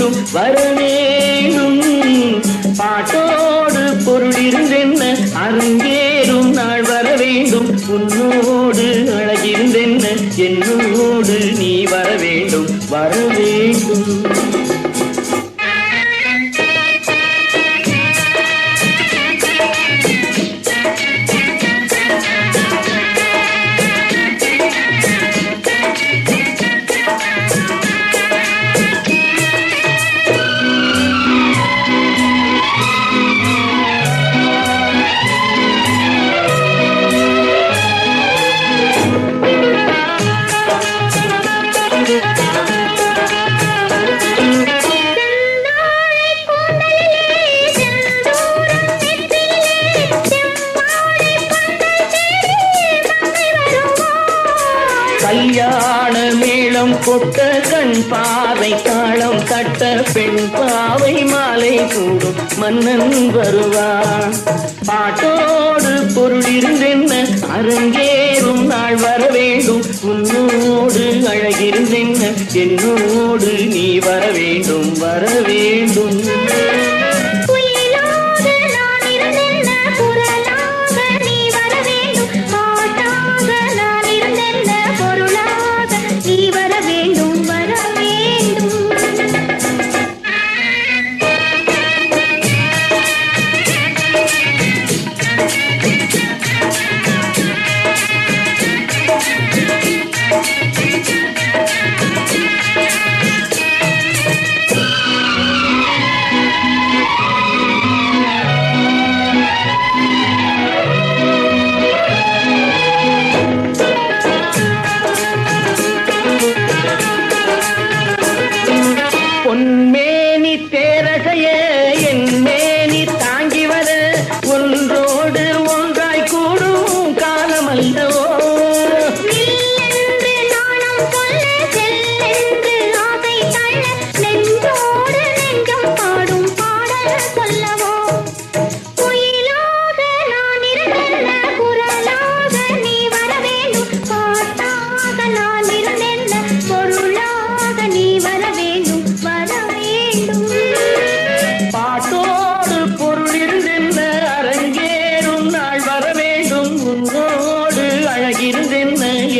வேண்டும் வரவேணும். பாட்டோடு பொருள் இருந்தென்ன அரங்கேறும் நாள் வர வேண்டும். உன்னோடு அழகிருந்தென்ன என்னோடு நீ வர வேண்டும் வரவேண்டும். கல்யாண மேளம் கொட்ட கண் பாவை தாளம் தட்ட பெண் பாவை மாலை கூடும் மன்னன் வருவான். பாட்டோடு பொருள் இருந்தென்ன அரங்கேறும் நாள் வர வேண்டும். உன்னோடு அழகிருந்தென்ன என்னோடு நீ வர வேண்டும் வர வேண்டும். பொன்மேனி தேரகைய என் மேனி தாங்கி வர ஒன்றோடு ஒன்றாய் கூடும் காலமல்லவோ.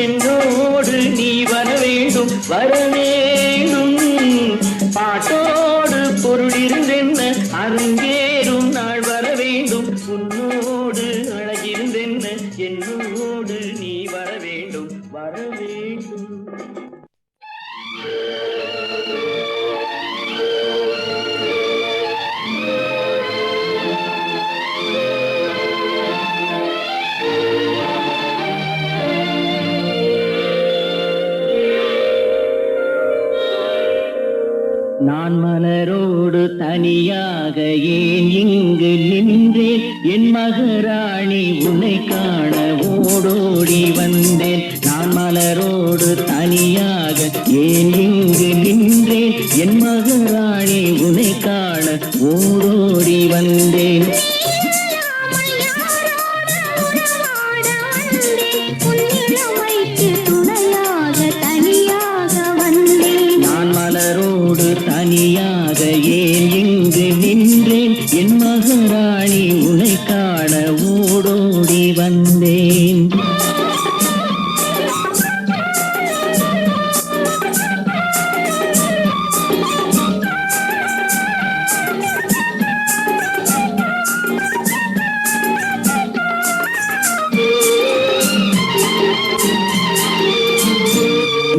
என்னோடு நீ வர வேண்டும் வரவேணும். பாட்டோடு பொருள் இருந்தென்ன அரங்கேறும் நாள் வர வேண்டும். உன்னோடு அழகிருந்தென்ன என்னோடு நீ வர வேண்டும் வரவேண்டும். நான் மலரோடு தனியாக ஏன் இங்கு நின்றேன். என் மகராணி உன்னை காண ஓடோடி வந்தேன். நான் மலரோடு தனியாக ஏன் இங்கு நின்றேன். என் மகராணி உன்னை காண ஓடோடி வந்தேன். தனியாக ஏன் இங்கு நின்றேன். என் மகராணி உன்னை காண ஓடோடி வந்தேன்.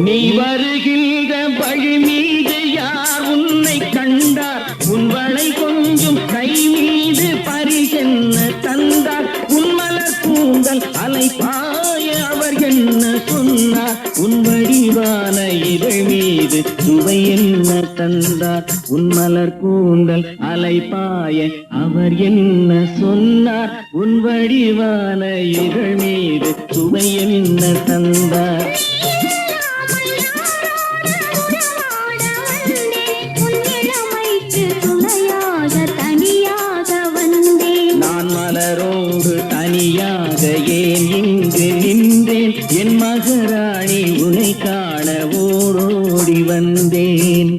நீ வருகின்ற வழி மீது யார் உன்னை கண்டார். உன் வளை கொஞ்சம் கை மீது பரிசென்ன தந்தார். உன் மலர் கூந்தல் அலை பாய அவர் என்ன சொன்னார். உன் வடிவான இதழ் மீது சுவை என்ன தந்தார். உன் மலர் கூந்தல் அலை பாய அவர் என்ன சொன்னார். உன் வடிவான இதழ் மீது சுவை என்ன தந்தார். மலரோடு தனியாக ஏன் இங்கு நின்றேன். என் மகராணி உன்னை காண ஓடோடி வந்தேன்.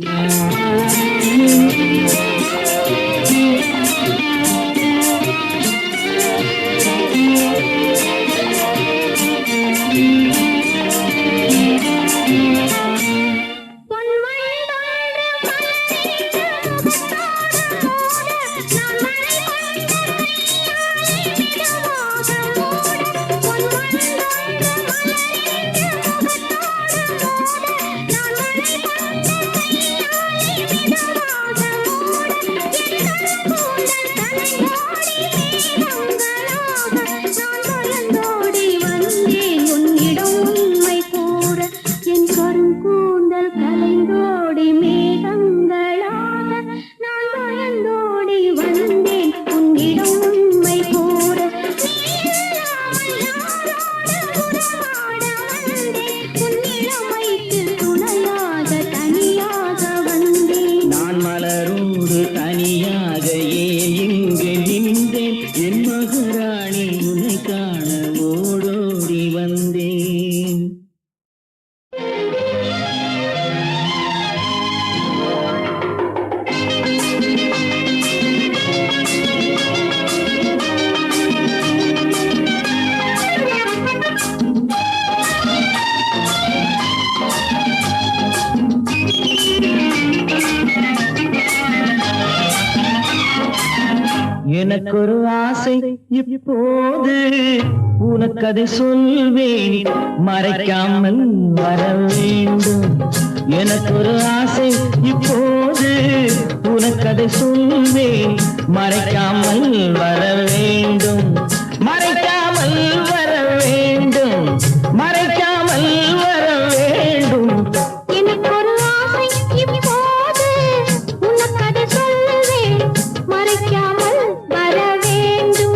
எனக்கு ஒரு ஆசை இப்போது உனக்கதை சொல்வேன் மறைக்காமல் வர வேண்டும். எனக்கு ஒரு ஆசை இப்போது உனக்கதை சொல்வேன் மறைக்காமல் வர வேண்டும். மறைக்காமல் வர வேண்டும். மறைக்காமல் வர வேண்டும். எனக்கு ஒரு ஆசை இப்போது உனக்கதை சொல்வேன் மறைக்காமல் வர வேண்டும்.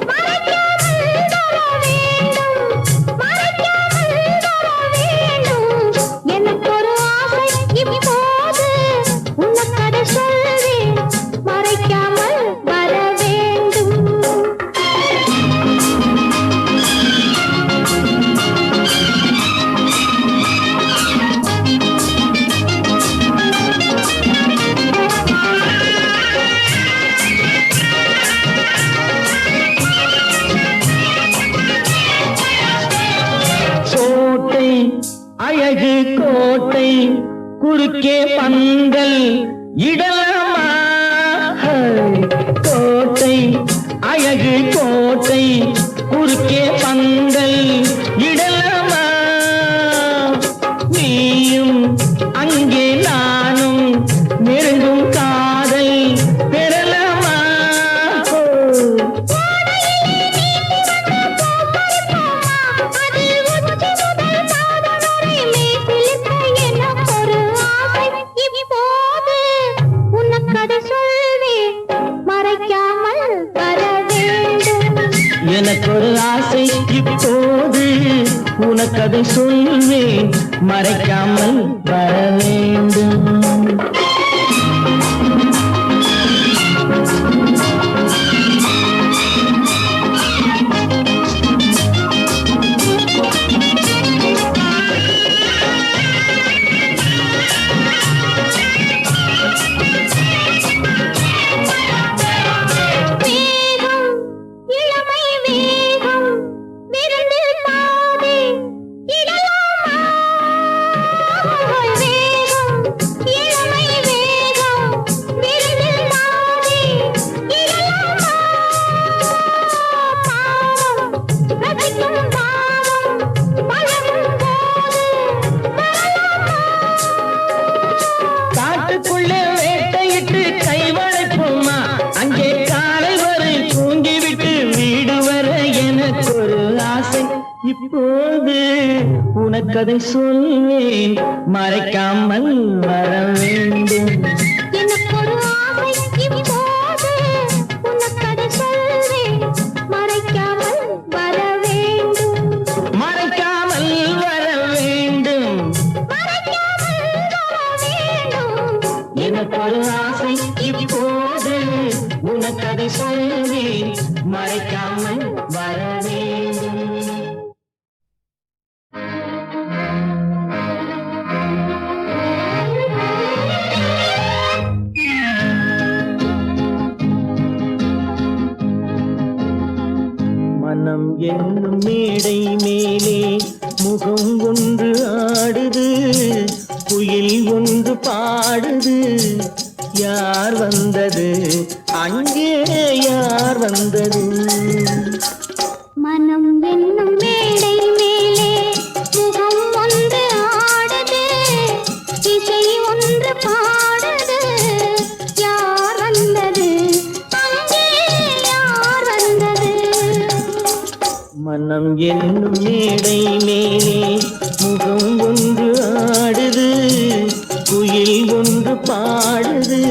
மறைக்காமல் வர வேண்டும். மறைக்காமல் வர வேண்டும். எனக்கு ஒரு ஆசை இப்போது உனக்கதை சொல்வேன் மறைக்காமல் வர வேண்டும். கோட்டை அழகு கோட்டை குறுக்கே பந்தல் இடலாமா? கோட்டை அழகு கோட்டை குறுக்கே பந்தல் இடலாமா? நீயும் அங்கே நானும் நெருங்கும் காதல் பெறலாமா? எனக்கு ஒரு ஆசை இப்போது உனக்கதை சொல்வேன் மறைக்காமல் வர வேண்டும். காட்டுக்குள்ளே வேட்டையிட்டு கைவளைப்போமா? அங்கே காலை வரை தூங்கிவிட்டு வீடு வர எனக்கு ஒரு ஆசை இப்போது உனக்கதை சொல்வேன் மறைக்காமல் வர வேண்டும். எனக்கு ஒரு ஆசை இப்போது உனக்கதை சொல்வேன் மறைக்காமல் வர வேண்டும். மறைக்காமல் வர வேண்டும். மறைக்காமல் வர வேண்டும். எனக்கு ஒரு ஆசை இப்போது உனக்கதை சொல்வேன் மறைக்காமல் வர வேண்டும். என்னும் மேடை மேலே முகம் ஒன்று ஆடுது, குயில் ஒன்று பாடுது. யார் வந்தது அங்கே, யார் வந்தது? மனம் என்னும் மேடை மேலே முகம் ஒன்று ஆடுது, இசை ஒன்று பாடுது. யார் வந்தது அங்கே, யார் வந்தது? மனம் என்னும் மேடை மேலே முகம் ஒன்று ஆடுது, குயில் ஒன்று பாடுது.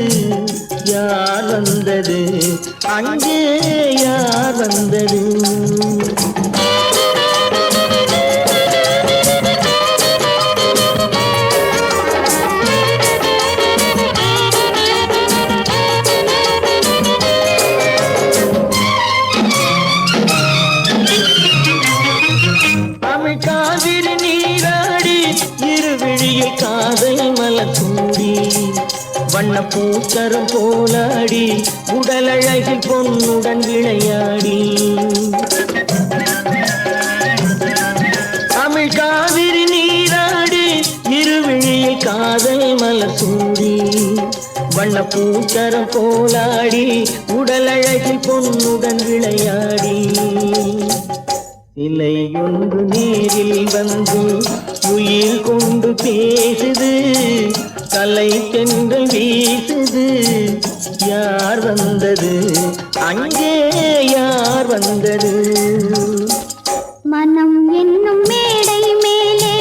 யார் வந்தது அங்கே, யார் வந்தது? தமிழ் காவிரி நீராடி இருவிழியை காதை மலத்தூடி, வண்ண பூக்கரம் போலாடி உடலழகில் பொன்னுடன் விளையாடி. தமிழ் காவிரி நீராடி இருவிழியை காதை மலத்தூடி, வண்ண பூக்கரம் போலாடி உடலழகில் பொன்னுடன் விளையாடி. சிலை ஒன்று நேரில் வந்து உயிர் கொண்டு பேசுது, கலை தென்றல் வீசுது. யார் வந்தது அங்கே, யார் வந்தது? மனம் என்னும் மேடை மேலே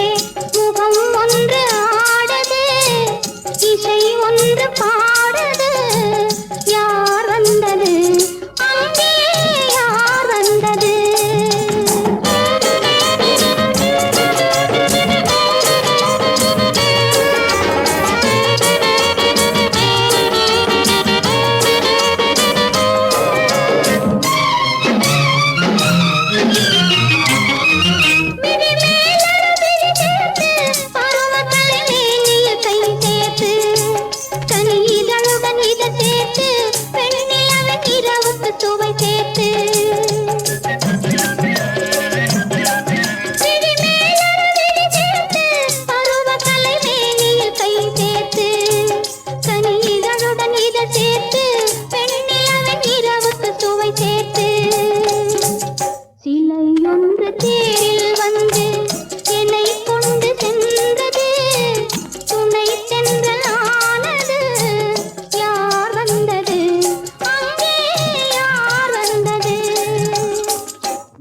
முகம் ஒன்று ஆடுது, இசை ஒன்று பாடுது. யார் வந்தது அங்கே, யார் வந்தது?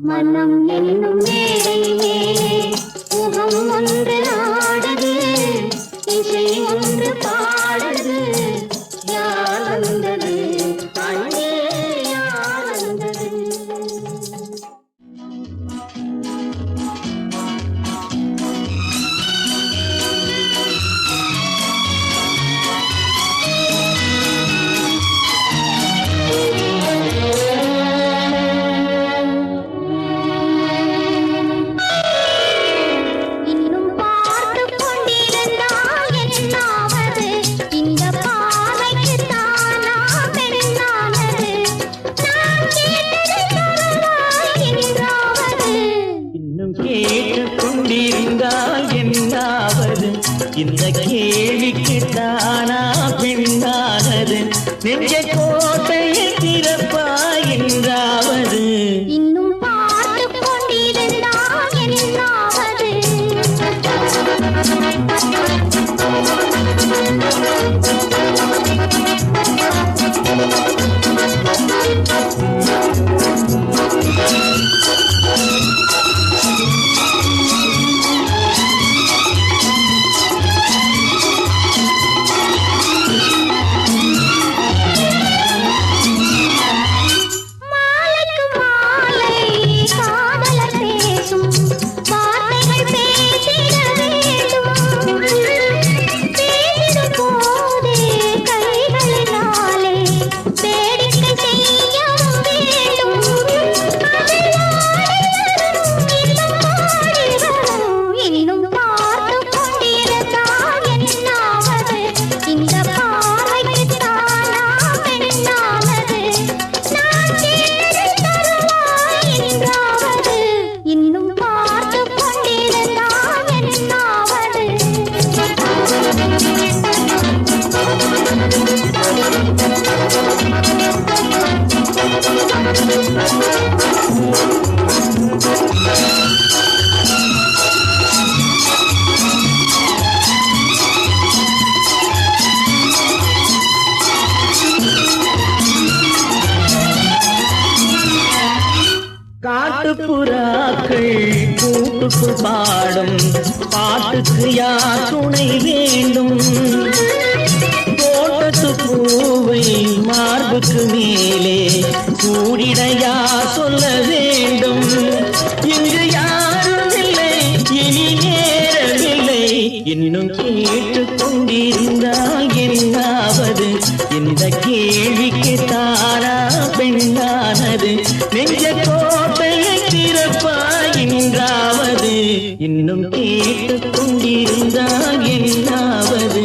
மனம் என்னும் மேடை மேலே முகம் ஒன்று ஆடுது, இசை ஒன்று பாடுது. யார் வந்தது அங்கே, யார் வந்தது? இந்த கேள்விக்கு தானா பெண்ணானது, நெஞ்ச கோட்டையை திறப்பாய் என்றாவது. இன்னும் பார்த்து கொண்டிருந்தால் என்னாவது? காட்டுப்புறாக்கள் கூட்டுக்கு பாடும் பாட்டுக்கு யார் துணை வேண்டும்? தோட்டத்து பூவை மார்புக்கு மேலே கூடிடையா சொல்ல வேண்டும்? இங்கு யாரும் இல்லை, இனி நேரமில்லை, இன்னும் கேட்டுக் கொண்டிருந்தால் என்னாவது? இந்த கேள்விக்கு தாரா பெண்ணானது? நெஞ்ச கோட்டையை திறப்பாயின்றாவது? இன்னும் கேட்டுக் கொண்டிருந்தால் என்னாவது?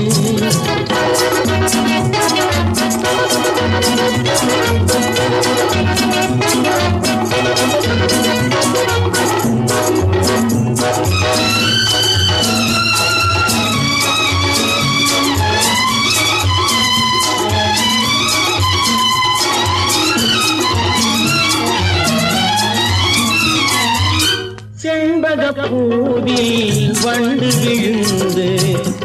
செண்பகப்பூவில் வண்டு விழுந்து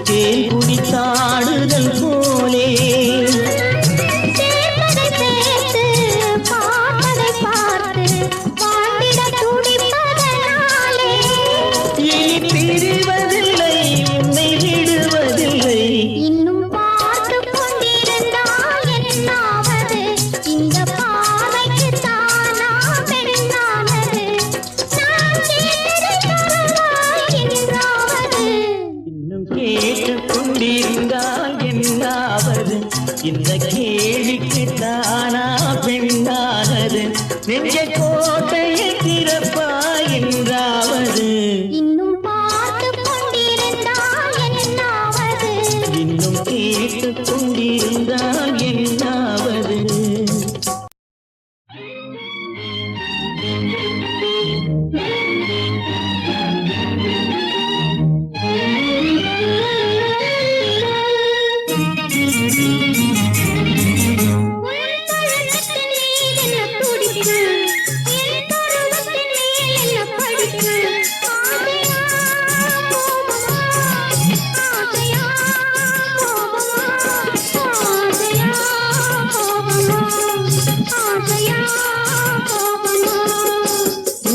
தேன் குடித்தாடுதல் போலே இனி பிரிவதில்லை, உன்னை விடுவதில்லை. இன்னும் பார்த்து கொண்டிருந்தால் என்னாவது? இந்த பாவைக்கு தானா பெண்ணானது? நான் தேடி தருவாய் என்றாவது? இன்னும் கேட்டுக் கொண்டிருந்தால் என்னாவது? இந்த கேள்விக்கு தானா பெண்ணானது? நெஞ்ச கோட்டையை திறப்பாய் என்றாவது? இன்னும் பார்த்து கொண்டிருந்தால் என்னாவது? இன்னும் கேட்டுக் கொண்டிருந்தால் என்னாவது?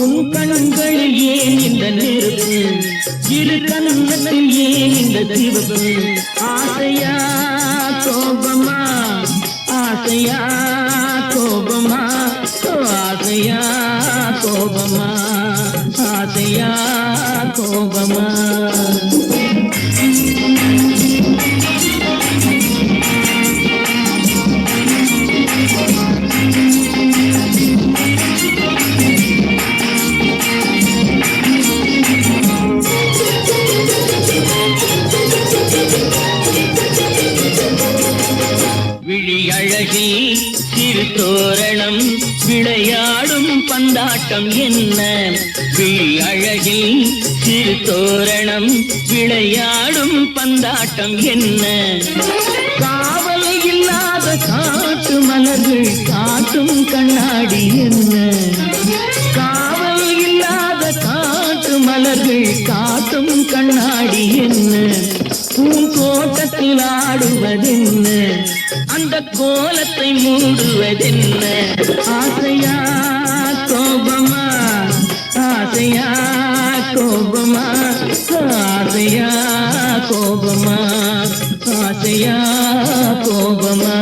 உன் கண்களில் ஏன் இந்த நெருப்பு? இரு கண்ணத்தில் ஏன் இந்த சிவப்பு? ஆசையா கோபமா, ஆசையா கோபமா, ஆசையா கோபமா, ஆசையா கோபமா? விழியழகில் சிறு தோரணம் விளையாடும் பந்தாட்டம் என்ன? விழியழகில் சிறு தோரணம் விளையாடும் பந்தாட்டம் என்ன? காவல் இல்லாத காட்டு மலர்கள் காட்டும் கண்ணாடி என்ன? காவல் இல்லாத காட்டு மலர்கள் காட்டும் கண்ணாடி என்ன? பூந்தோட்டத்தில் ஆடுவதென்ன? அந்த கோலத்தை மூடுவதென்ன? ஆசையா கோபமா, ஆசையா கோபமா, ஆசையா கோபமா, ஆசையா கோபமா?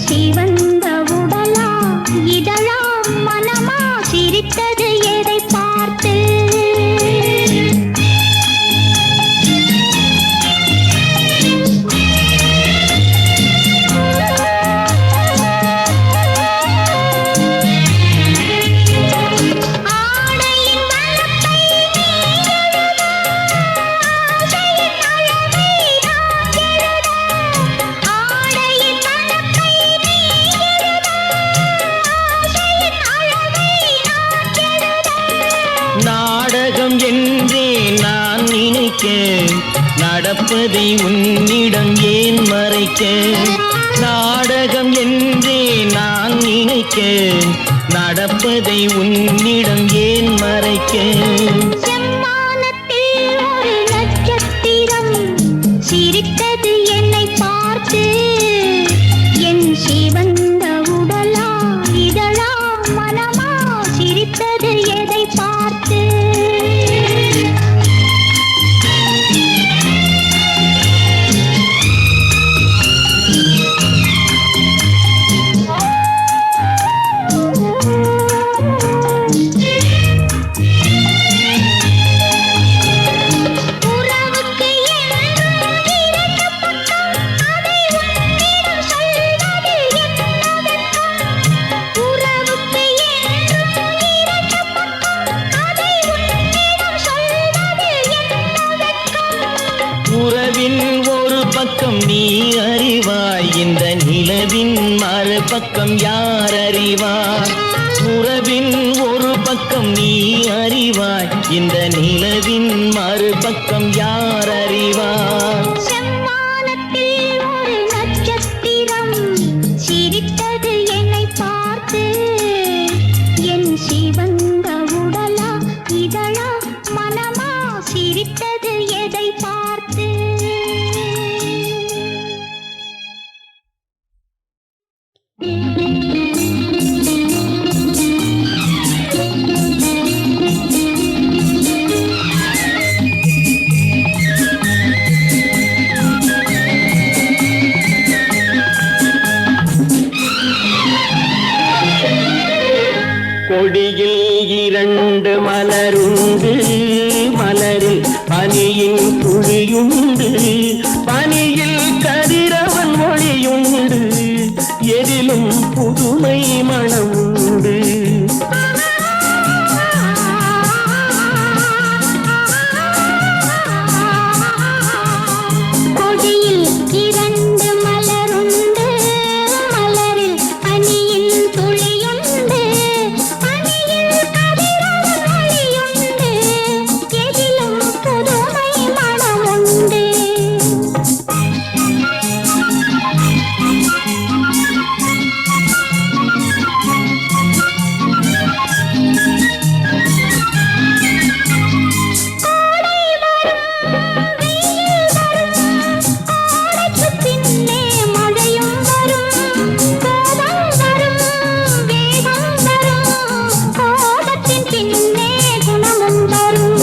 சிவந்த உடலா இதழா மனமா சிரித்தது எதை பார்த்து நாடகம் என்றே நான் நினைக்க நடப்பதை உன்னிடம் ஏன் மறைக்க நாடகம் என்றே நான் நினைக்க நடப்பதை உன்னிடம் ஏன் மறைக்க செம்மானத்தில் ஒரு நட்சத்திரம் சிரித்தது என்னை பார்த்து என் சிவந்த உடலா இதழா மனமா சிரித்தது எதை பார்த்து உறவுக்கு என்றும் இரண்டு பக்கம் அதை உன்னிடம் சொல்வது என்ன வெட்கம் உறவுக்கு என்றும் இரண்டு பக்கம் அதை உன்னிடம் சொல்வது என்ன வெட்கம் உறவின் ஒரு பக்கம் நீ அறிவாய் இந்த நிலவின் மறுபக்கம் யார் அறிவார் உறவின் ஒரு பக்கம் நீ அறிவாய் இந்த நிலவின் மறுபக்கம் யார் அறிவார் செம்மானத்தில் ஒரு நட்சத்திரம் சிரித்தது என்னை பார்த்து என் சிவந்த உடலா இதழா மனமா சிரித்தது எதை பார்த்து கொடியில் இரண்டு மலருண்டு மலரில் பனியின் துளியுண்டு பனியில் கதிரவன் மொழியுண்டு எதிலும் புதுமை மணமுண்டு கொடியில் இரண்டு மலருண்டு மலரில் பனியின் துளியுண்டு பனியில் கதிரவன் ஒளியுண்டு எதிலும் புதுமை மணமுண்டு பின்னே மழையும் வரும் கோபம் வரும் வேகம் வரும் கோபத்தின் பின்னே குணமும் வரும்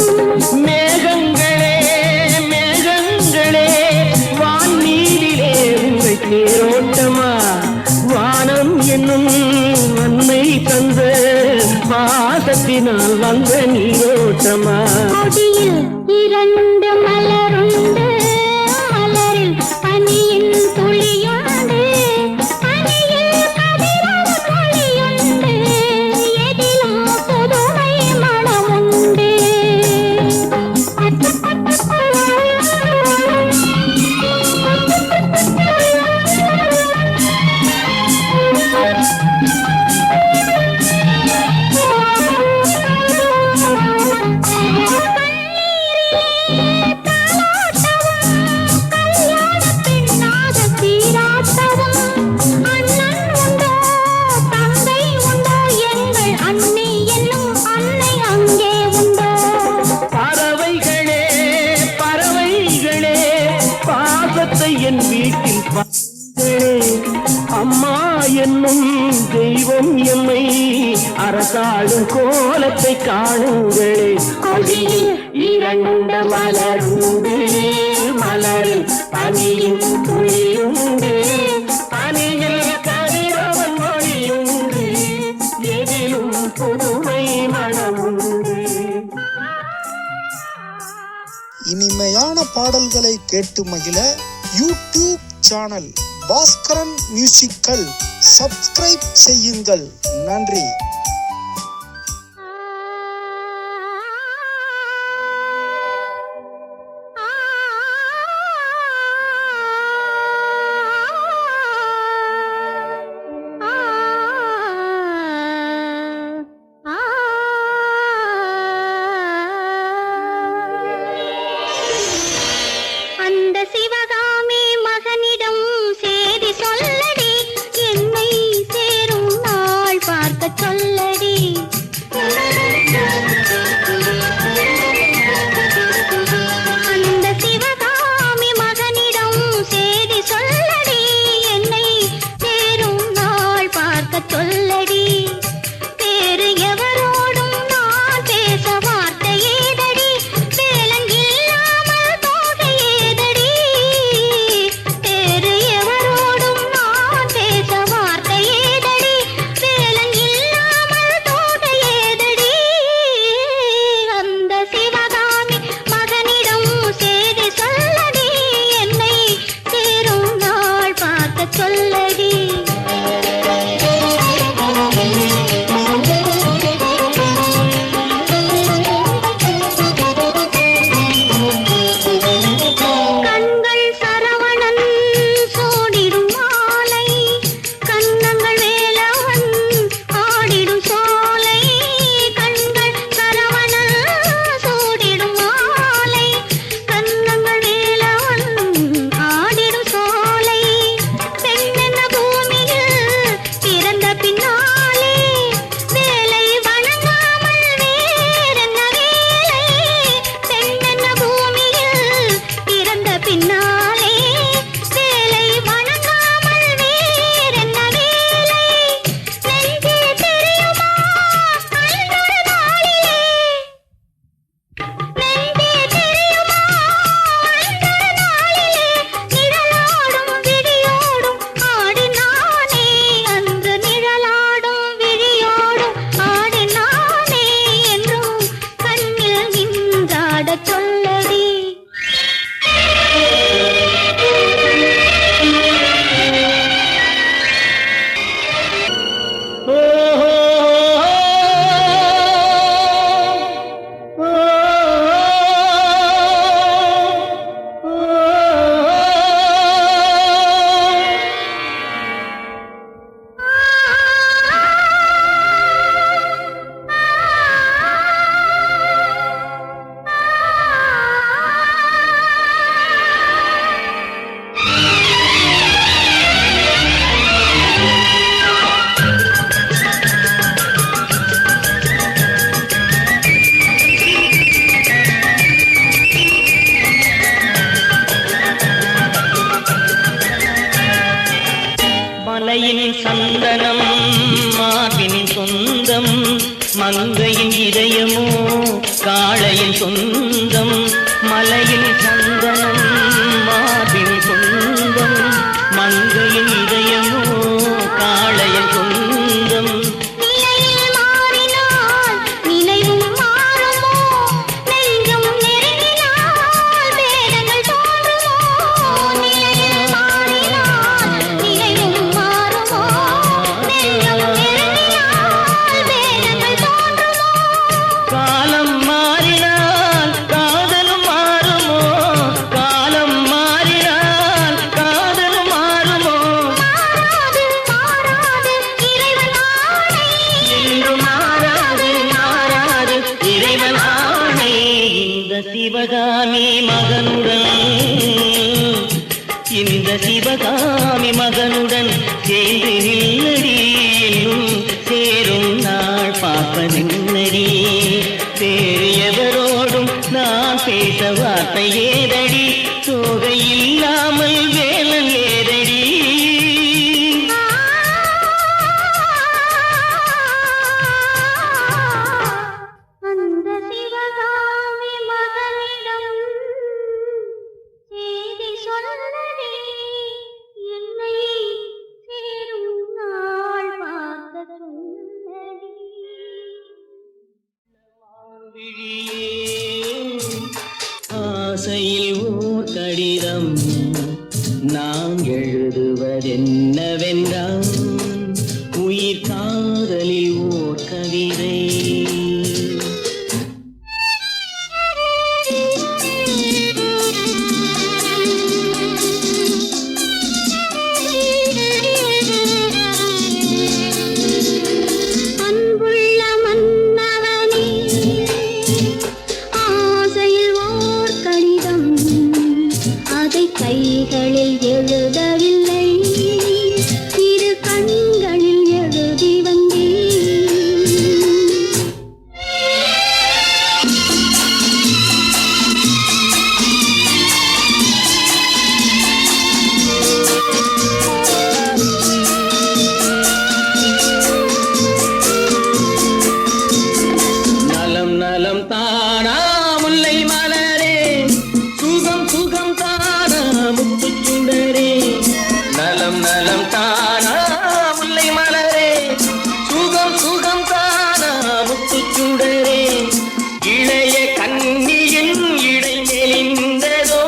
மேகங்களே மேகங்களே வான்மீதிலே உங்கள் தேரோட்டமா வானம் என்னும் வன்மை தந்த பாசத்தினால் வந்த நீரோட்டமா கொடியில் இரண்டு மலருண்டு மலரில் பனியின் துளியுண்டு பனியில் கதிரவன் ஒளியுண்டு எதிலும் புதுமை மணமுண்டு பறவைகளே பறவைகளே பாசத்தை என் வீட்டில் பாருங்களே அம்மா என்னும் தெய்வம் எம்மை அரசாடும் கோலத்தை காணுங்களே கொடியில் இரண்டு மலருண்டு மலரில் பனியின் துளியுண்டு பனியில் இனிமையான பாடல்களை கேட்டு மகிழ YouTube channel Baskaran musical subscribe செய்யுங்கள். நன்றி. அந்த சிவகாமி மகனிடம் சேதி சொல்லடி, என்னை சேரும் நாள் பார்க்க சொல்லடி. அந்த சிவகாமி மகனிடம் சேதி சொல்லடி, என்னை சேரும் நாள் பார்க்க சொல்லடி. வேறு எவரோடும் நான் பேச வார்த்தை ஏதடி, வேலங்கில்லாமல் தோகை ஏதடி. வேறு எவரோடும் நான் பேச வார்த்தை ஏதடி, வேலங்கில்லாமல் தோகை ஏதடி. அந்த சிவகாமி மகனிடம் சேதி சொல்லடி, என்னை சேரும் நாள் பார்க்க சொல்லடி. கண்கள் சரவணன் சூடிடும் மாலை, கண்ணங்கள் வேலவன் ஆடிடும் சோலை. கண்கள் சரவணன் சூடிடும் மாலை, கண்ணங்கள் வேலவன் ஆடிடும் சோலை. பெண்ணென்ன பூமியில் பிறந்த பின்னாலே வேலை வணங்காமல் வேறென்ன வேலை. பெண்ணென்ன பூமியில் பிறந்த பின்னாலே வேலை வணங்காமல் வேறென்ன வேலை. நெஞ்சே தெரியுமா அன்றொரு நாளிலே, நெஞ்சே தெரியுமா அன்றொரு நாளிலே, நிழலாடும் விழியோடும் ஆடினானே. அன்று நிழலாடும் விழியோடும் ஆடினானே, என்றும் கண்ணில் நின்றாடச் சொல்லடி. மலையின் சந்தனம் மார்பினின் சொந்தம், மங்கையின் இதயமோ காளையின் சொந்தம். மலையின் சந்தனம் மார்பினின் சொந்தம், மங்கையின் இதயமோ காளையின் சொந்தம். நிலையில் மாறினால் நினைவும் மாறுமோ, நெஞ்சம் நெருங்கினால் வேதங்கள் தோன்றுமோ. நிலையில் மாறினால் நினைவும் மாறுமோ, நெஞ்சம் நெருங்கினால் வேதங்கள் தோன்றுமோ. காலம் மாறினால் காதலும் மாறுமோ, காலம் மாறினால் காதலும் மாறுமோ. மாறாது மாறாது இறைவன் ஆணை, என்றும் மாறாது மாறாது இறைவன் ஆணை. இந்த சிவகாமி மகனுடன், இந்த சிவகாமி மகனுடன் சேர்ந்து நில்லடி, இன்னும் சேரும் நாள் பார்ப்பதென்னடி. வேறு எவரோடும் நான் பேச வார்த்தை ஏதடி, தோகை இல்லாமல் வேலன் ஏதடி. அந்த சிவகாமி மகனிடம் சேதி சொல்லடி, என்னை சேரும் நாள் பார்க்க சொல்லடி. விழியே ஆசையில் ஓர் கடிதம் நாம் எழுதுவதென்னவென்றால் உயிர் காதலில் ஓர் கவிதை. கைகளில் எழுதவில்லை, இரு கண்களில் எழுதி வந்தேன். நலம் நலம் தானா முல்லை மலரே, சுகம் சுகம் தானா முத்துச்சுடரே. நலம் நலம் தானா முல்லை மலரே, சுகம் சுகம் தானா முத்துச்சுடரே. இளைய கன்னியின் இடை மெலிந்ததோ,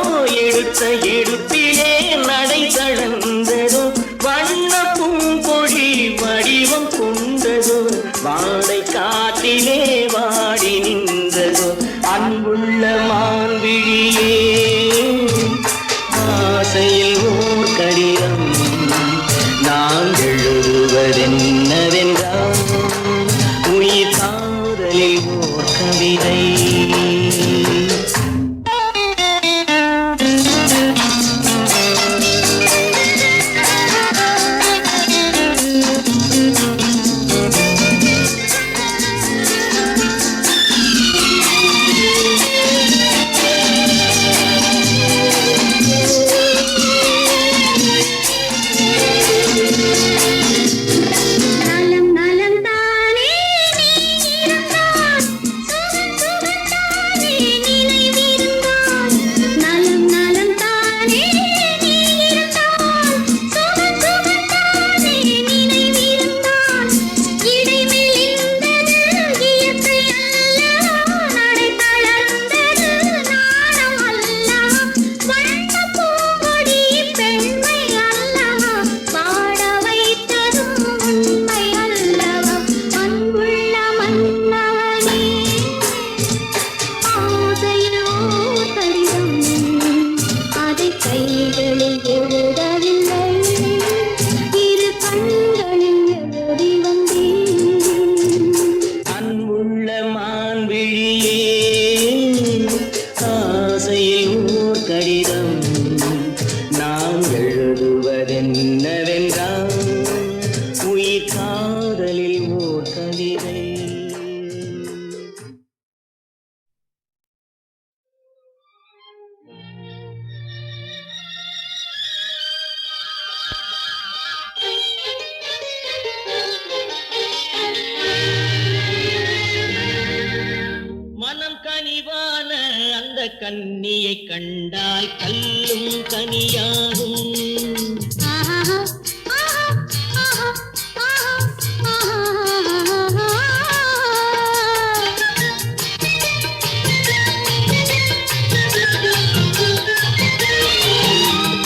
எடுத்த எடுப்பிலே நடை தளர்ந்ததோ. வண்ண பூங்கொடி வடிவம் கொண்டதோ, வாடை காட்டிலே வாடி நின்றதோ. அன்புள்ள மான்விழியே, ஆசையில் ஓர் கடிதம் நான் எழுதுவதென்னவென்றால் உயிர் காதலில் ஓர் கவிதை. நலம் நலம் தானே நீ இருந்தால், சுகம் சுகம் தானே நினைவிருந்தால். நலம் நலம் தானே நீ இருந்தால், சுகம் சுகம் தானே நினைவிருந்தால். இடை மெலிந்தது இயற்கை அல்லவா, நடை தளர்ந்தது நாணம் அல்லவா. வண்ண பூங்கொடி பெண்மை அல்லவா, பாட வைத்ததும் உண்மை அல்லவா. அன்புள்ள மன்னவனே, ஆசையில் ஓர் கடிதம், அதை கைகளில் எழுதவில்லை, இரு கண்களில் எழுதி வந்தேன். அன்புள்ள மான்விழியே, ஆசையில் ஓர் கடிதம் நாம் எழுதுவதென்னவென்றால் உயிர் காதலில் ஓர் கவிதை. மனம் கனிவான அந்த கன்னியை கண்டால் கல்லும் கனியாகும். ஆஹா ஆஹா ஆஹா ஆஹா.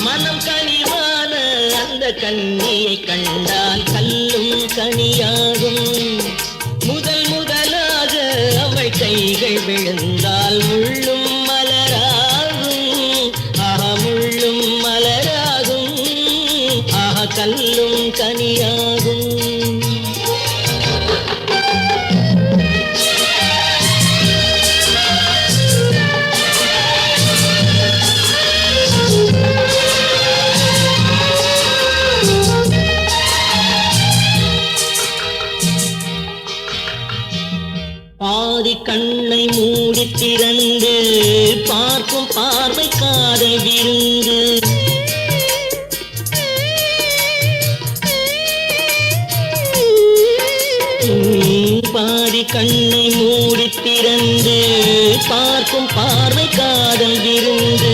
மனம் கனிவான அந்த கன்னியை கண்டால் கல்லும் கனியாகும். முதல் முதலாக அவள் கைகள் விழுந்தால் முள்ளும் மலராகும். முள்ளும் மலராகும். கல்லும் கனியாகும். பாதி கண்ணை மூடி திறந்து பார்க்கும் பார்வை காதல் விருந்து. பாதி கண்ணை மூடி திறந்து பார்க்கும் பார்வை காதல் விருந்து.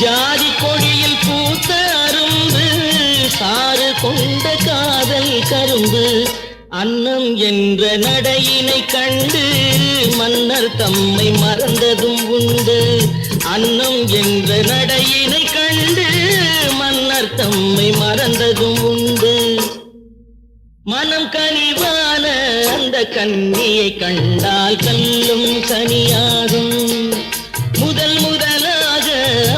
ஜாதி கொடியில் பூத்த அரும்பு, சாறு கொண்ட காதல் கரும்பு. அன்னம் என்ற நடையினை கண்டு மன்னர் தம்மை மறந்ததும் உண்டு. அன்னம் என்ற நடையினை கண்டு மன்னர் தம்மை மறந்ததும் உண்டு. மனம் கனிவான அந்த கன்னியை கண்டால் கல்லும் கனியாகும். முதலாக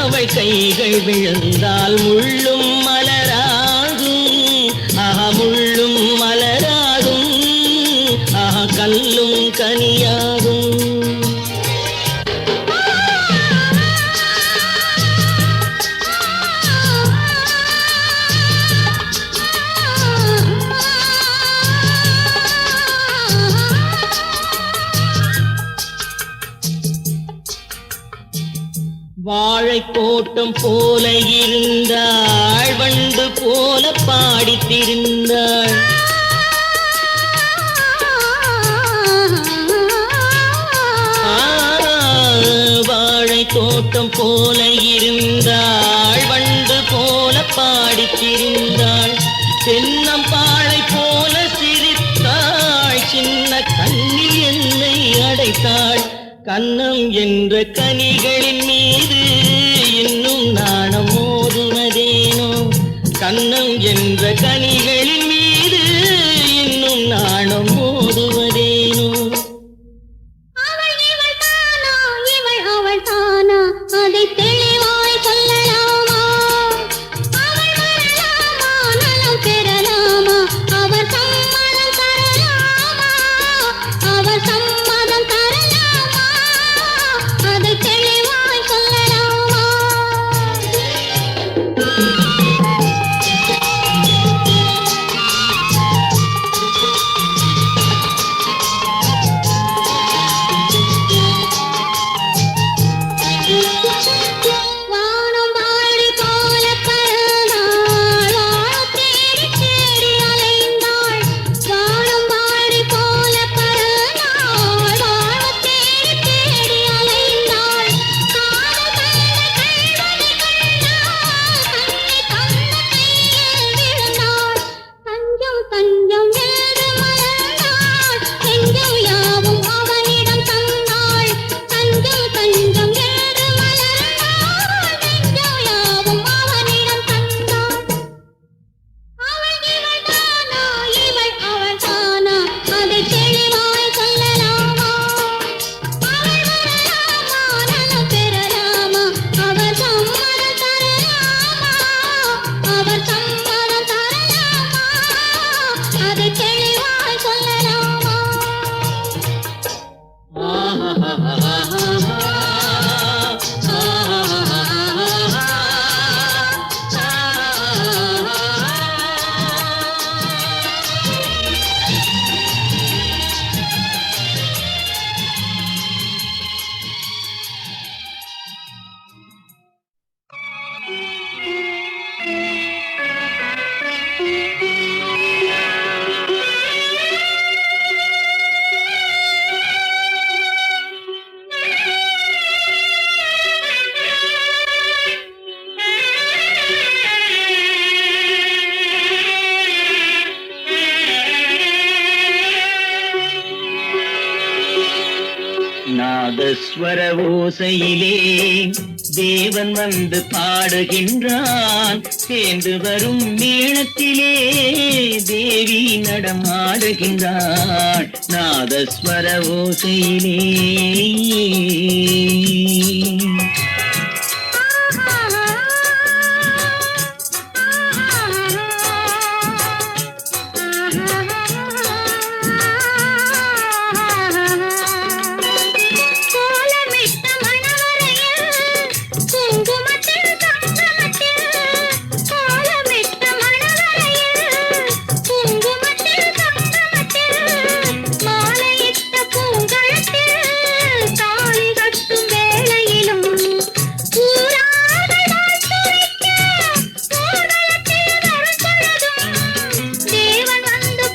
அவள் கைகள் விழுந்தால் முள்ளும் மலராகும். முள்ளும் மலராகும். கல்லும் கனியாகும். வாழை தோட்டம் போல இருந்தாள், வண்டு போல பாடித்திருந்தாள். வாழை தோட்டம் போல இருந்தாள், வண்டு போல பாடித்திருந்தாள். தென்னம்பாளை போல சிரித்தாள், சின்ன கண்ணில் என்னை அடைத்தாள். கன்னம் என்ற கனிகளின் மீது இன்னும் நாணம் மோதுவதேனோ. கன்னம் என்ற கனிகளின் மீது இன்னும் நாணம் மோதுவதேனோ. அவள் இவள் தானா, இவள் அவள் தானா, அதை தெளிவாய் சொல்லலாமா? அவள் வரலாமா, நலம் பெறலாமா, அவர் சம்மதம் தரலாமா? அவர் சம்மதம் தரலாமா, அதை தெளிவாய் சொல்லலாமா? வானம் வாழி போல பறந்தாள், வாழத் தேடி தேடி அலைந்தாள். வானம் வாழி போல பறந்தாள், வாழத் தேடி தேடி அலைந்தாள். காதல் தந்த கைவனை கண்டாள், கண்ணை தந்த கையில் விழுந்தாள். தஞ்சம் என்று மலர்ந்தாள், நெஞ்சம் யாவும் அவனிடம் தந்தாள். தஞ்சம் என்று மலர்ந்தாள், நெஞ்சம் யாவும் அவனிடம் தந்தாள். அவள் இவள் தானா, இவள் அவள் தானா, அதை தெளிவாய் சொல்லலாமா? அவள் வரலாமா, நலம் பெறலாமா, அவர் சம்மதம் தரலாமா? அவர் சம்மதம் தரலாமா, அதை தெளிவாய் சொல்லலாமா? நாதஸ்வர ஓசையிலே தேவன் வந்து பாடுகின்றான். சேர்ந்து வரும் மேளத்திலே தேவி நடமாடுகின்றாள். நாதஸ்வர ஓசையிலே கோலமிட்ட மணவரையில் குங்குமத்தில் தங்கமத்தில், கோலமிட்ட மணவரையில் குங்குமத்தில் தங்கமத்தில், மாலையிட்ட பூங்கழத்தில் தாலி கட்டும் வேளையிலும் ஊரார்கள் வாழ்த்துரைக்க ஊர்வலத்தில் வரும் பொழுதும் தேவன் வந்து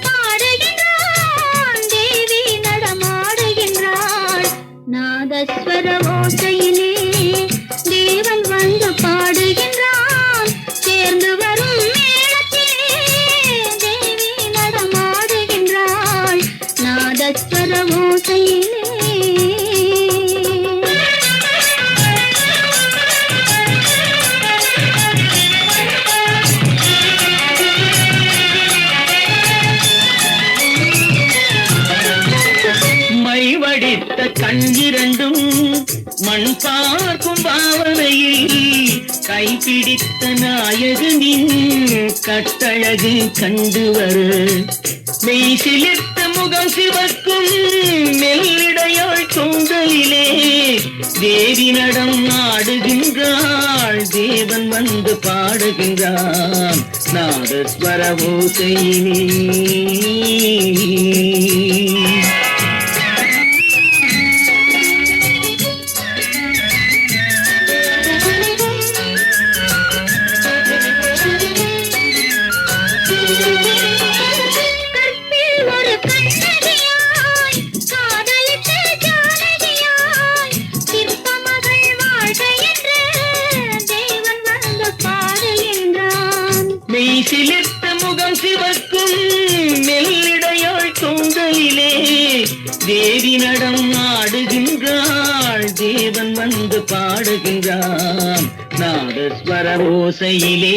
கண் இரண்டும் மண் பார்க்கும் பாவனையில் கைப்பிடித்த நாயகனின் கட்டழகு கண்டு வர மெய் சிலிர்த்த முகம் சிவக்கும் மெல்லிடையாள் தொங்கலிலே தேவி நடம் ஆடுகின்றாள் தேவன் வந்து பாடுகின்றான் நாதஸ்வர ஓசையிலே சிலிர்த்த முகம் சிவக்கும் மெல்லிடையாள் தொங்கலிலே தேவி நடம் ஆடுகின்றாள் தேவன் வந்து பாடுகின்றான் நாதஸ்வர ஓசையிலே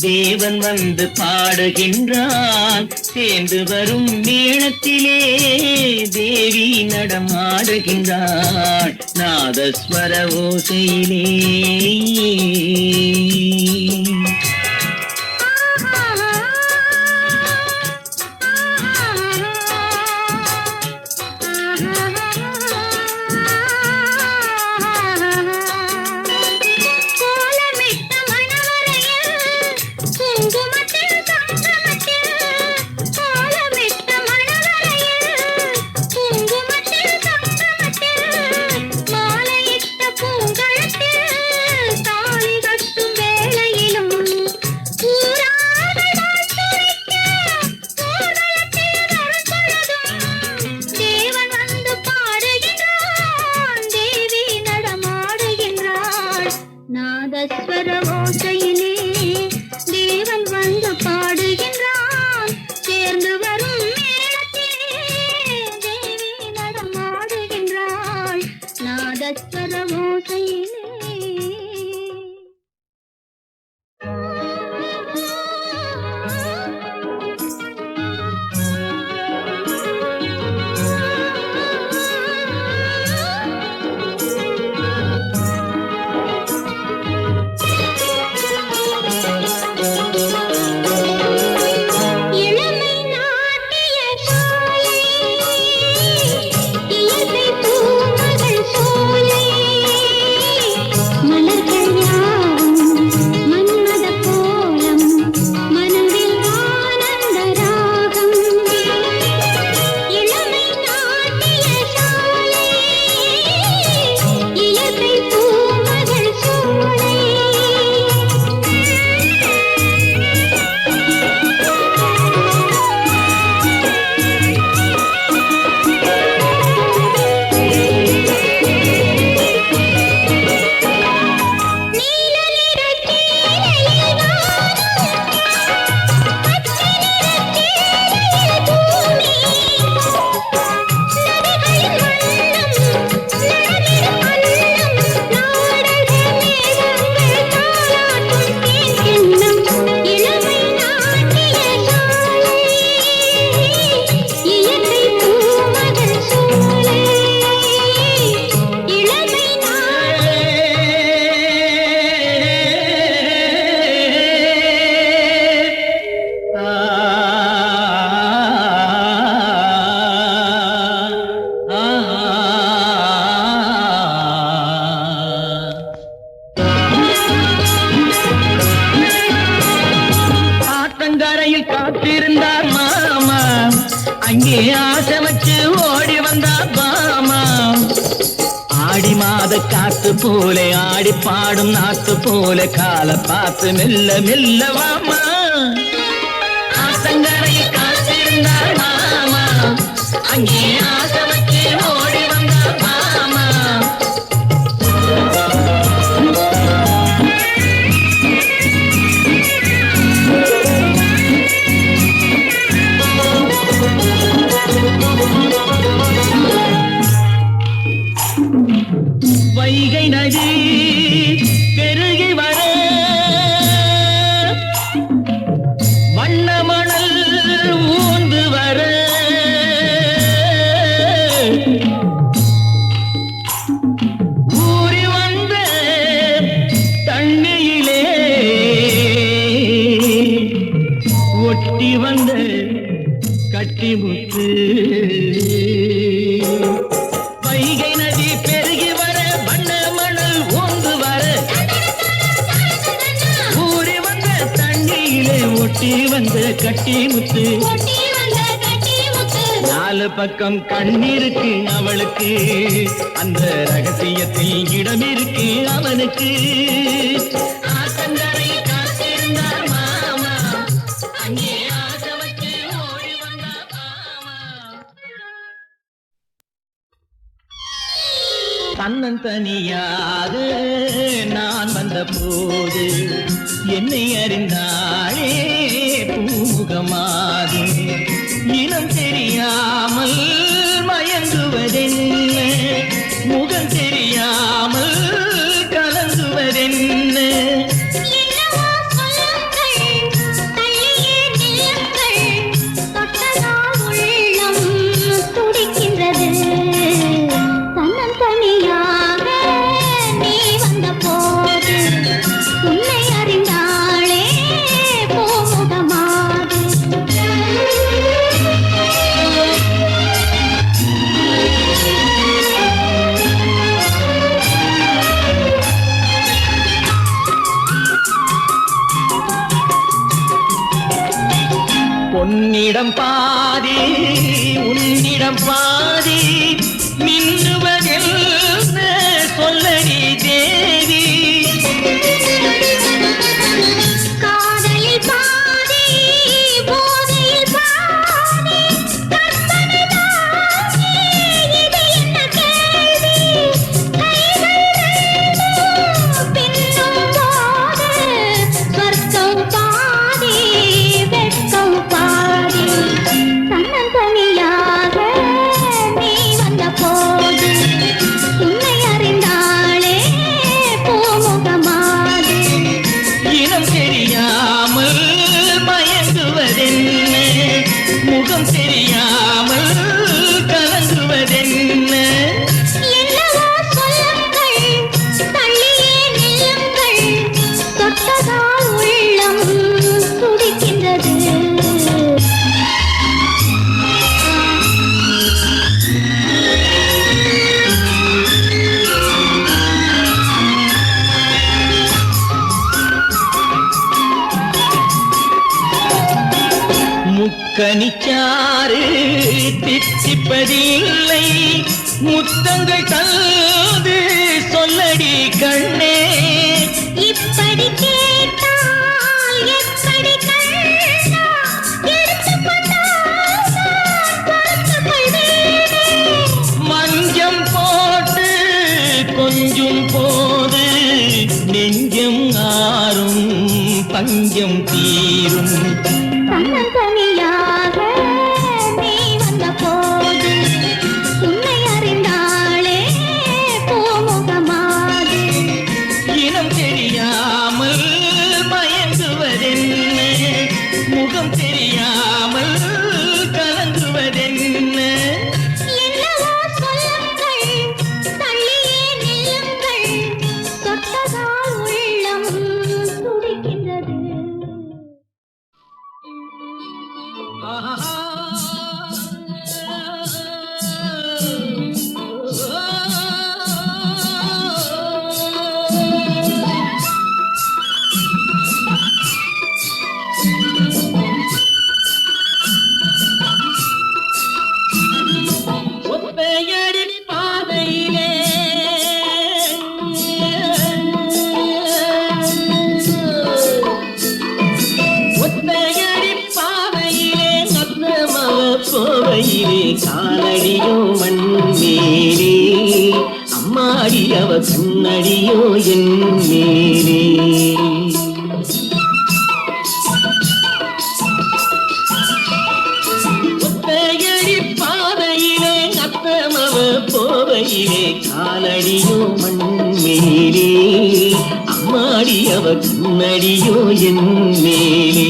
தேவன் வந்து பாடுகின்றான் சேர்ந்து வரும் மேளத்திலே தேவி நடம் ஆடுகின்றாள் நாதஸ்வர ஓசையிலே அங்கே ஆசை வச்சு ஓடி வந்தா பாமா ஆடி மாத காத்து போல ஆடி பாடும் நாத்து போல கால பார்த்து மெல்ல மெல்ல வாமா ஆத்தங்கரையை காத்திருந்தா மாமா அங்கே ஆசை வச்சு ஓடி வந்தா பாமா வைகை நதி பெருகி வர வண்ண மணல் ஊந்து வர வந்த கட்டிமுத்து வைகை நதி பெருகி வர வண்ண மணல் ஓந்து வர ஊறி வந்த தண்ணியிலே ஒட்டி வந்த கட்டிமுத்து நாலு பக்கம் கண்ணிருக்கு அவளுக்கு அந்த ரகசியத்தில் இடம் இருக்கு அவனுக்கு ஆத்தங்கரை காத்திருந்தார் மாமா அங்கே ஆசை வச்சு ஓடி வந்தார் மாமா தன்னந்தனியாக நான் வந்த போது என்னை அறிந்தாளே பூமுகமாது இனம் தெரியாமல் மயங்குவதென்ன முகம் தெரியாமல் கலங்குவதென்ன உன்னிடம் பாதி உன்னிடம் பாதி மின்னுவதென்ன சொல்லடி தேவி காதலில் பாதி போதையில் பாதி கற்பனைதானே இது என்ன கேள்வி கைகள் பின்னும் போது சொர்க்கம் பாதி வெட்கம் பாதி தன்னந்தனியாக நீ வந்த போது உன்னை அறிந்தாளே பூமுகமாது இனம் தெரியாமல் மயங்குவதென்ன முகம் தெரியாமல் கலங்குவதென்ன என்னவோ சொல்லுங்கள் தள்ளியே நில்லுங்கள் தொட்டதால் உள்ளம் துடிக்கின்றது முக்கனிச்சாறு தித்திப்பதில்லை முத்தங்கள் தந்து சொல்லடி கண்ணே இப்படி கேட்டால் எப்படி கண்ணா எடுத்துக்கொண்டால் நான் பொறுத்துக் கொள்வேனே மஞ்சம் போட்டு கொஞ்சம் போது நெஞ்சம் ஆறும் பஞ்சம் தீரும் தன்னந்தனியாக நீ வந்த போது உன்னை அறிந்தாளே பூமுகமாது இனம் தெரியாமல் மயங்குவதென்ன முகம் தெரியாமல் கலங்குவதென்ன என்னவோ சொல்லுங்கள் தள்ளியே நில்லுங்கள் தொட்டதால் உள்ளம் துடிக்கின்றது ஒத்தையடி பாதையிலே ஒத்தையடி பாதையிலே நத்தமவ போவையிலே காலடியோ மண்மேலே அம்மாடி அவ கண்ணடியோ என் மேலே ஒத்தையடி பாதையிலே நத்தமவ போவையிலே காலடியோ மண்மேலே அம்மாடி அவ கண்ணடியோ என் மேலே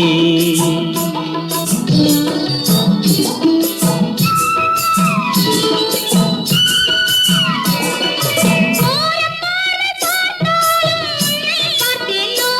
பார்த்தேனோ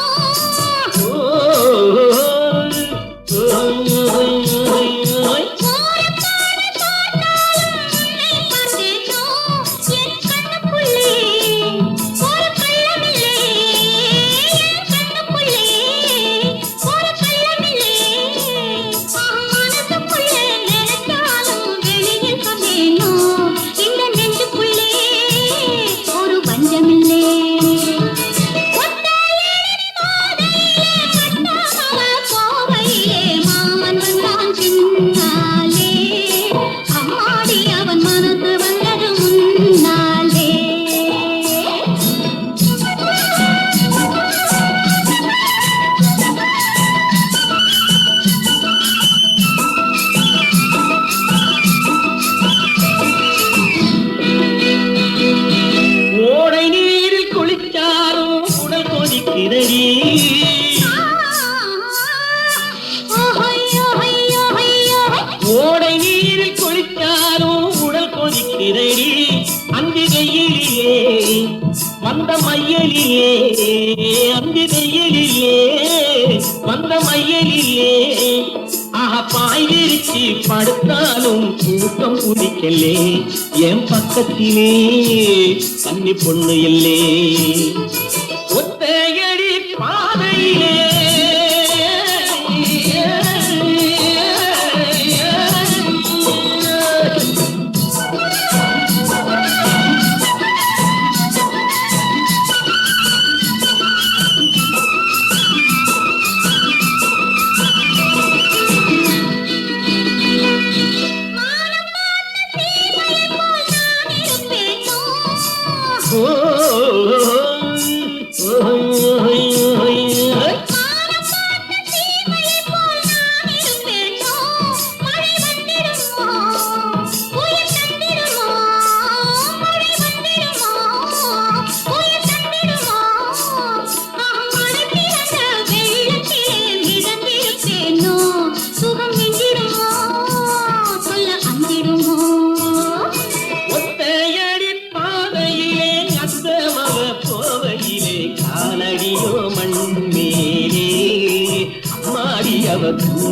சித்திரடி அந்திகையிலே வந்த மையலிலே அந்திகையிலே வந்த மையலிலே ஆஹா பாய் விரிச்சு படுத்தாலும் தூக்கம் குடிக்கலே என் பக்கத்திலே கன்னி பொண்ணு இல்லே ஒத்தையடி பாதையிலே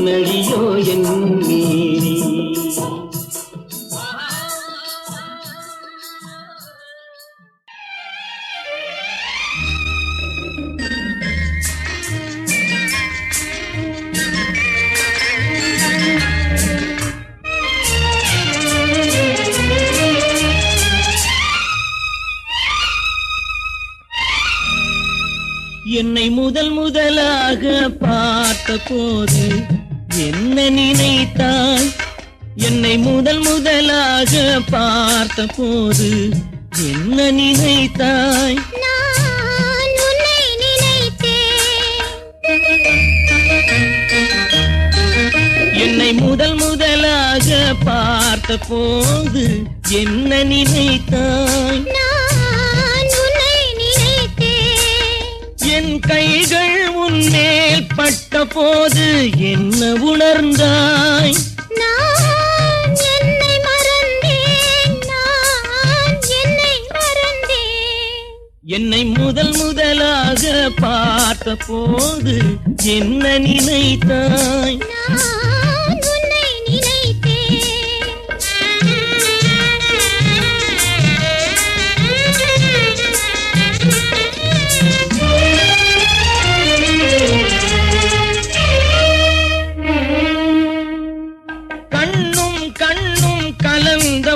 நடியோ என் மீறி என்னை முதலாக பார்த்த போது என்ன நினைத்தாய் என்னை முதலாக பார்த்த போது என்ன நினைத்தாய் நான் உன்னை நினைத்தேன் என்னை முதலாக பார்த்த போது என்ன நினைத்தாய் என் கைகள் உன்மேல் பட்ட போது என்ன உணர்ந்தாய் நான் என்னை மறந்தேன் என்னை முதலாக பார்த்த போது என்ன நினைத்தாய் நான் உன்னை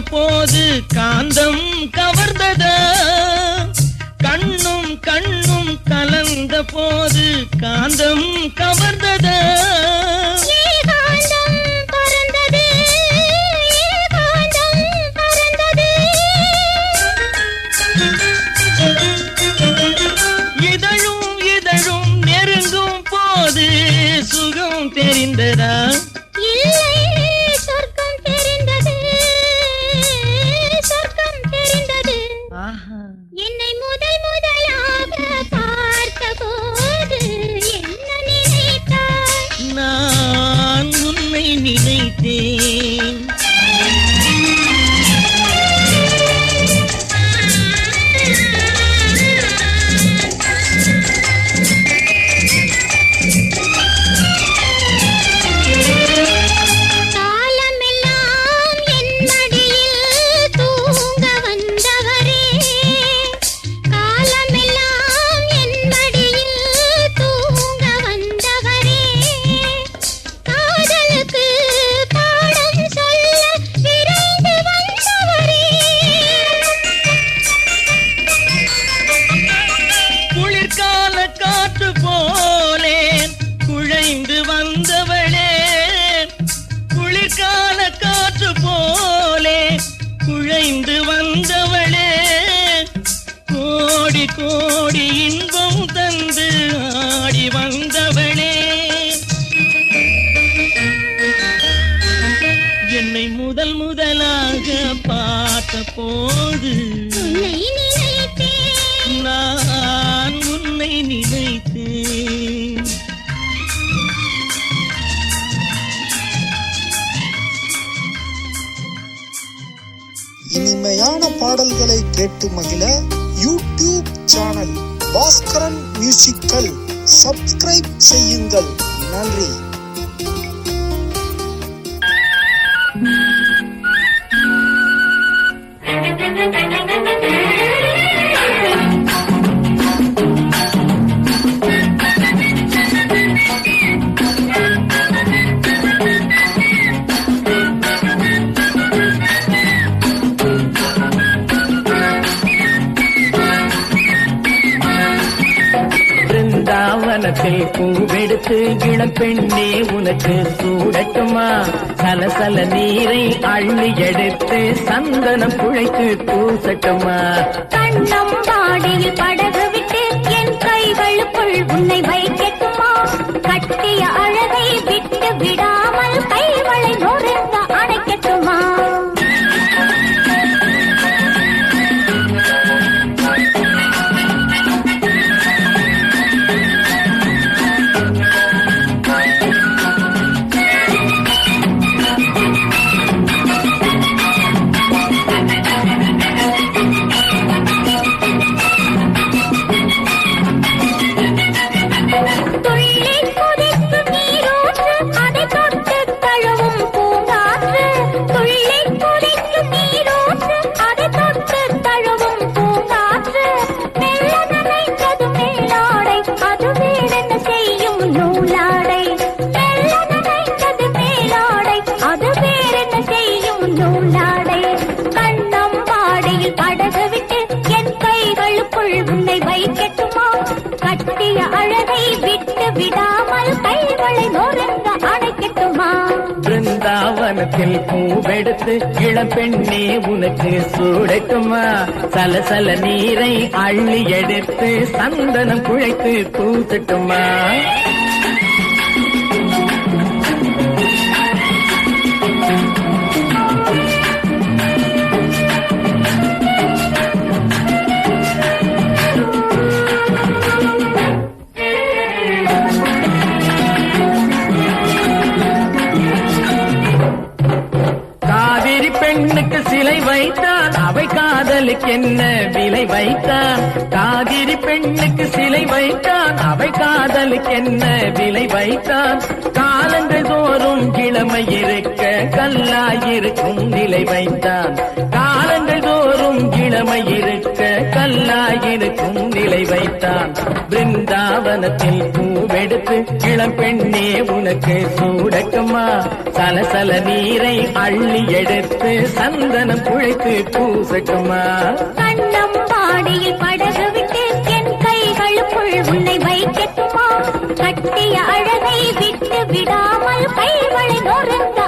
போது காந்தம் கவர்ந்ததா கண்ணும் கலந்த போது காந்தம் கவர்ந்ததா இதழும் நெருங்கும் போது சுகம் தெரிந்ததா என்னை முதலாக பார்த்த போது என்ன நினைத்தாய் நான் உன்னை நினைத்தேன் கோடி இன்பம் தந்து ஆடி வந்தவளே என்னை முதலாக பார்த்த போது நான் உன்னை நினைத்தேன் இனிமையான பாடல்களை கேட்டு மகிழ YouTube channel Baskaran musical subscribe செய்யுங்கள். நன்றி. பிருந்தாவனத்தில் பூவெடுத்து இளம்பெண்ணே உனக்கு சூடட்டுமா? சலசல நீரை அள்ளி எடுத்து சந்தனம் குழைத்து பூசட்டுமா? கண்ணம் பாடியில் படகு விட்டு என் கைகளுக்குள் உன்னை வைக்கட்டுமா? கட்டிய அழகை விட்டு விடாமல் கைகளை நுழைந்த அணைக்கட்டுமா? உன்னை வைக்கட்டுமா? கட்டிய அழகை விட்டு விடாமல் கைகளை நொறுங்க அணைக்கட்டுமா? பிருந்தாவனத்தில் பூவெடுத்து இளம்பெண்ணே உனக்கு சூடட்டுமா? சலசல நீரை அள்ளி எடுத்து சந்தனம் குழைத்து பூசட்டுமா? பெண்ணுக்கு சிலை வைத்தான், அவை காதலுக்கு என்ன விலை வைத்தான்? காதிரி பெண்ணுக்கு சிலை வைத்தான், அவை காதலுக்கு என்ன விலை வைத்தான்? காலங்கள் தோறும் இளமை இருக்க கல்லாயிருக்கும் நிலை வைத்தான். காலங்கள் தோறும் இளமை இருக்க கல்லாயிருக்கும் நிலை வைத்தான். பிருந்தாவனத்தில் பூவெடுத்து இளம்பெண்ணே உனக்கு சூடட்டுமா? சலசல நீரை அள்ளி எடுத்து சந்தனம் குழைத்து பூசட்டுமா? கண்ணம் பாடியில் படகு விட்டு என் கைகளுக்குள் உன்னை வைக்கட்டுமா? கட்டிய அழகை விட்டு விடாமல் கைகளை நொறுங்க